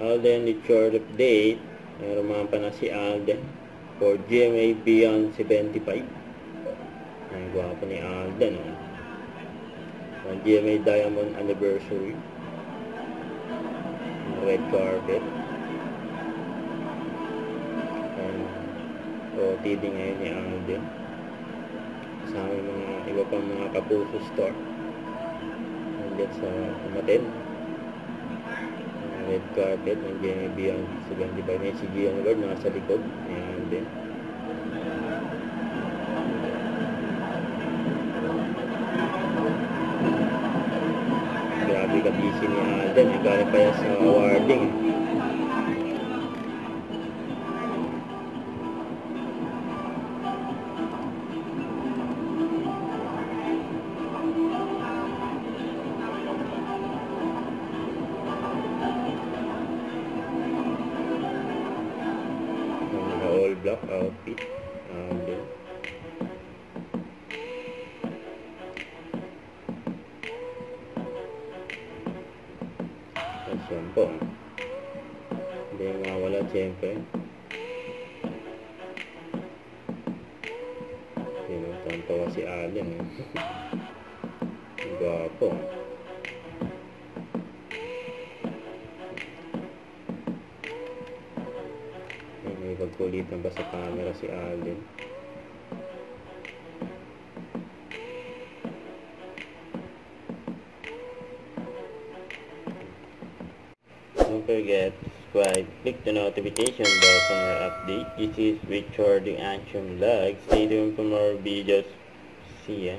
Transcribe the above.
Alden Richard update. Rumampa na si Alden for GMA Beyond 75. Ang gwapo ni Alden. GMA Diamond Anniversary. Red carpet. OTD ngayon ni Alden. Kasama yung mga iba pang mga kapuso store. Nandiyan sa umatin. Red carpet ng GMA Beyond 75. May si Gian Lord nasa likod ni Alden. Grabe ka busy ni Alden. Galing pa yan sa awarding. All black outfit. Alden. Yan po. Hindi mawala siyempre. Tawa si Alden. Gwapo. May pagkulitan ba sa camera si Alden? Don't forget to subscribe, click the notification bell for more updates. This is Richard the Action Vlog. Stay tuned for more videos. See ya.